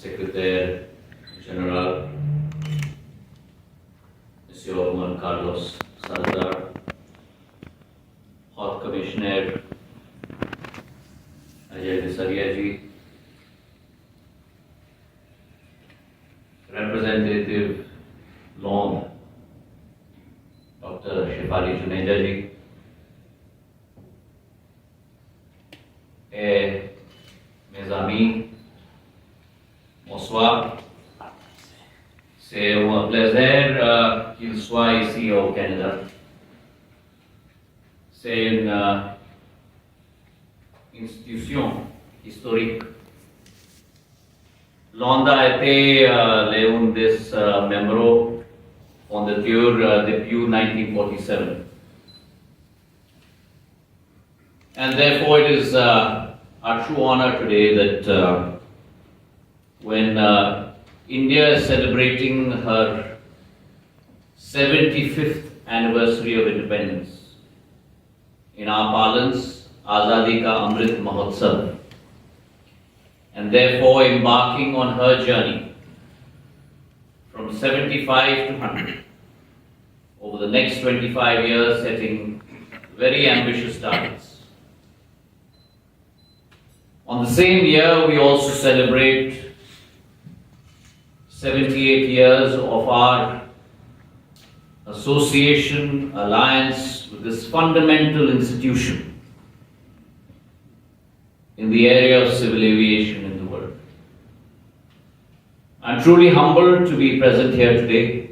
Secretary General, Monsieur Juan Carlos Salazar, Hot Commissioner Ajay Visaria ji, Representative Long, Dr. Shefali Juneja ji, mes amis, bonsoir. C'est un plaisir qu'il soit ici au Canada. C'est une institution historique. Londres a été l'un des membres fondateurs depuis 1947. And therefore it is our true honor today that when India is celebrating her 75th anniversary of independence, in our parlance, Azadi Ka Amrit Mahotsav, and therefore embarking on her journey from 75 to 100, over the next 25 years, setting very ambitious targets. On the same year, we also celebrate 78 years of our association, alliance with this fundamental institution in the area of civil aviation in the world. I'm truly humbled to be present here today.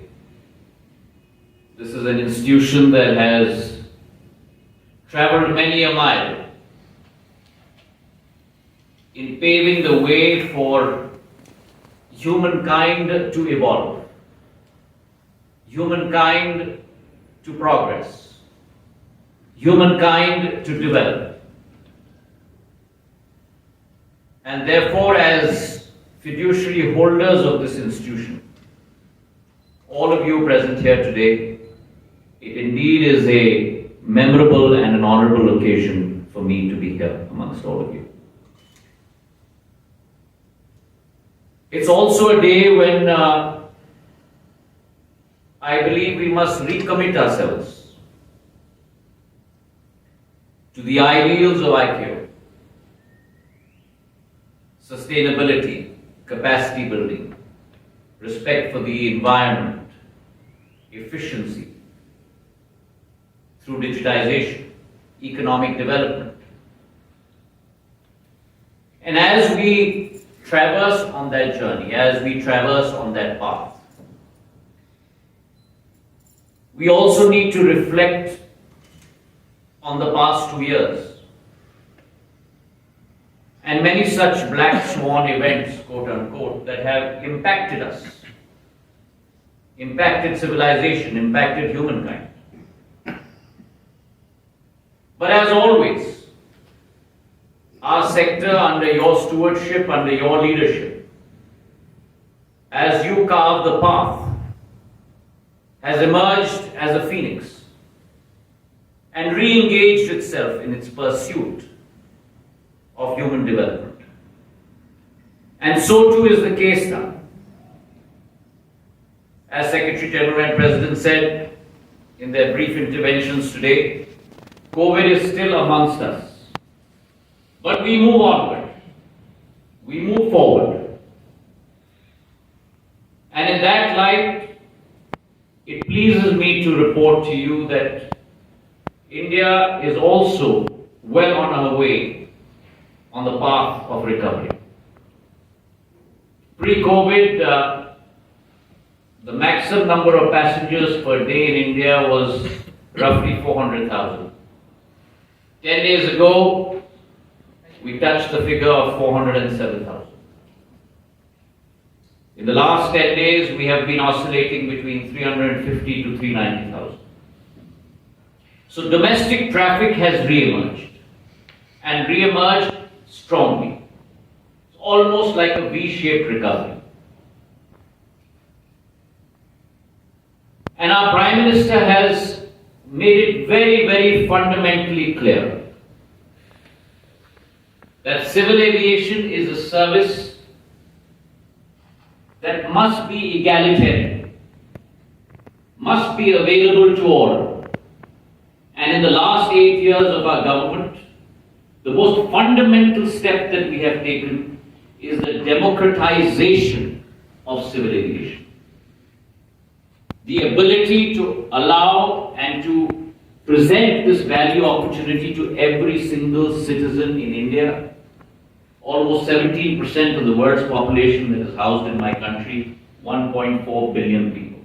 This is an institution that has traveled many a mile in paving the way for humankind to evolve, humankind to progress, humankind to develop. And therefore, as fiduciary holders of this institution, all of you present here today, it indeed is a memorable and an honorable occasion for me to be here amongst all of you. It's also a day when I believe we must recommit ourselves to the ideals of ICAO: sustainability, capacity building, respect for the environment, efficiency through digitization, economic development. And as we traverse on that journey, as we traverse on that path, we also need to reflect on the past 2 years and many such black swan events, quote unquote, that have impacted us, impacted civilization, impacted humankind. But as always, our sector, under your stewardship, under your leadership, as you carve the path, has emerged as a phoenix and re-engaged itself in its pursuit of human development. And so too is the case now. As Secretary General and President said in their brief interventions today, COVID is still amongst us. But we move onward, we move forward. And in that light, it pleases me to report to you that India is also well on her way on the path of recovery. Pre-COVID, the maximum number of passengers per day in India was roughly 400,000. 10 days ago, we touched the figure of 407,000. In the last 10 days, we have been oscillating between 350 to 390,000. So domestic traffic has re-emerged, and re-emerged strongly. It's almost like a V-shaped recovery. And our Prime Minister has made it very, very fundamentally clear that civil aviation is a service that must be egalitarian, must be available to all. And in the last 8 years of our government, the most fundamental step that we have taken is the democratization of civil aviation. The ability to allow and to present this value opportunity to every single citizen in India. Almost 17% of the world's population that is housed in my country, 1.4 billion people.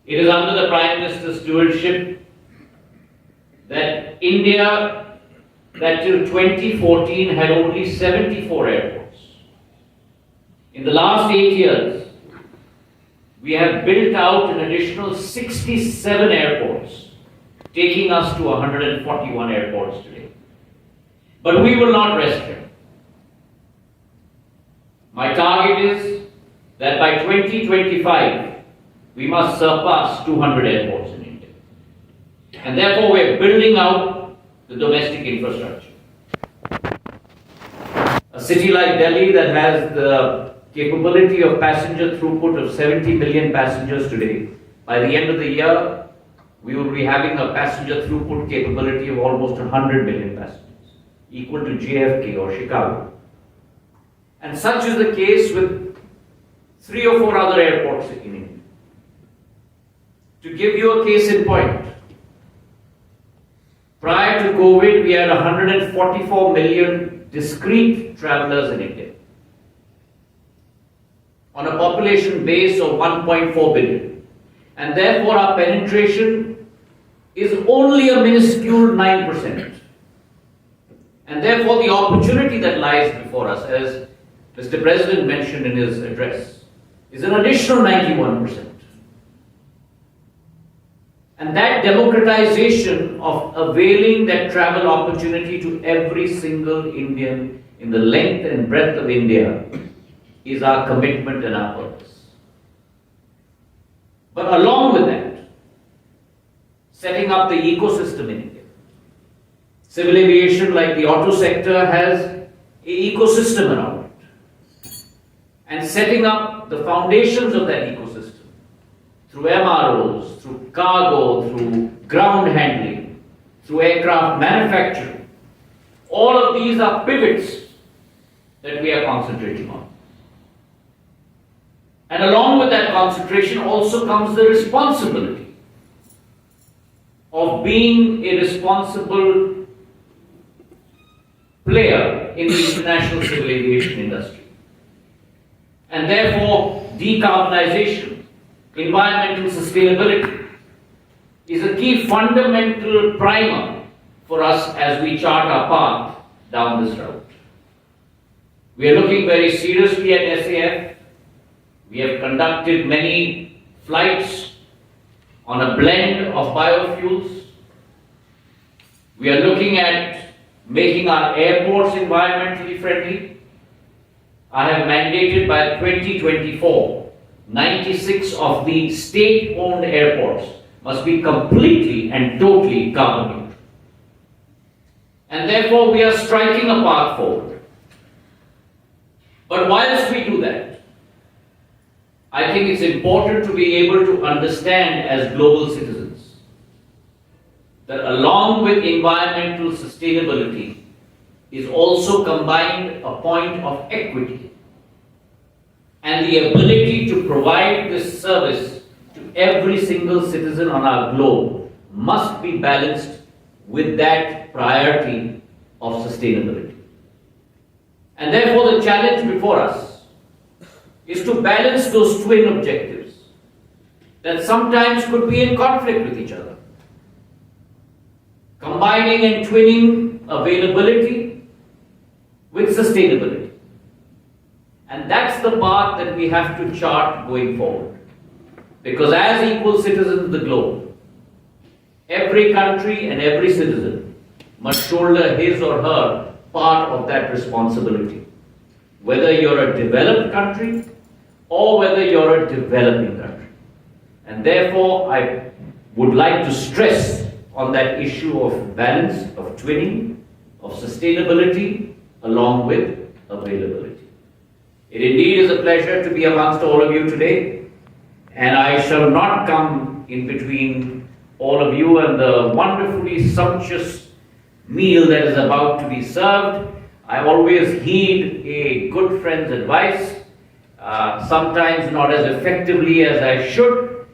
It is under the Prime Minister's stewardship that India, that till 2014 had only 74 airports. In the last 8 years, we have built out an additional 67 airports, taking us to 141 airports today. But we will not rest here. My target is that by 2025, we must surpass 200 airports in India. And therefore, we are building out the domestic infrastructure. A city like Delhi that has the capability of passenger throughput of 70 million passengers today, by the end of the year, we will be having a passenger throughput capability of almost 100 million passengers, equal to JFK or Chicago. And such is the case with 3 or 4 other airports in India. To give you a case in point, prior to COVID, we had 144 million discrete travelers in India, on a population base of 1.4 billion. And therefore, our penetration is only a minuscule 9%. And therefore, the opportunity that lies before us, as Mr. President mentioned in his address, is an additional 91%. And that democratization of availing that travel opportunity to every single Indian in the length and breadth of India is our commitment and our purpose. But along with that, setting up the ecosystem in India. Civil aviation, like the auto sector, has an ecosystem around it. And setting up the foundations of that ecosystem through MROs, through cargo, through ground handling, through aircraft manufacturing. All of these are pivots that we are concentrating on. And along with that concentration also comes the responsibility of being a responsible player in the international civil aviation industry. And therefore, decarbonization, environmental sustainability is a key fundamental primer for us as we chart our path down this route. We are looking very seriously at SAF. We have conducted many flights on a blend of biofuels. We are looking at making our airports environmentally friendly. I have mandated by 2024, 96 of the state-owned airports must be completely and totally carbon neutral. And therefore, we are striking a path forward. But whilst we do that, I think it's important to be able to understand as global citizens that along with environmental sustainability is also combined a point of equity and the ability to provide this service to every single citizen on our globe must be balanced with that priority of sustainability. And therefore the challenge before us is to balance those twin objectives that sometimes could be in conflict with each other. Combining and twinning availability with sustainability. And that's the path that we have to chart going forward. Because as equal citizens of the globe, every country and every citizen must shoulder his or her part of that responsibility. Whether you're a developed country or whether you're a developing country. And therefore, I would like to stress on that issue of balance, of twinning, of sustainability, along with availability. It indeed is a pleasure to be amongst all of you today, and I shall not come in between all of you and the wonderfully sumptuous meal that is about to be served. I always heed a good friend's advice, sometimes not as effectively as I should,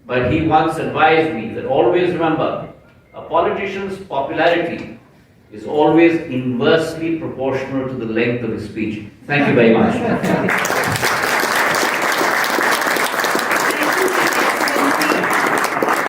but he once advised me that always remember, a politician's popularity is always inversely proportional to the length of his speech. Thank you very much.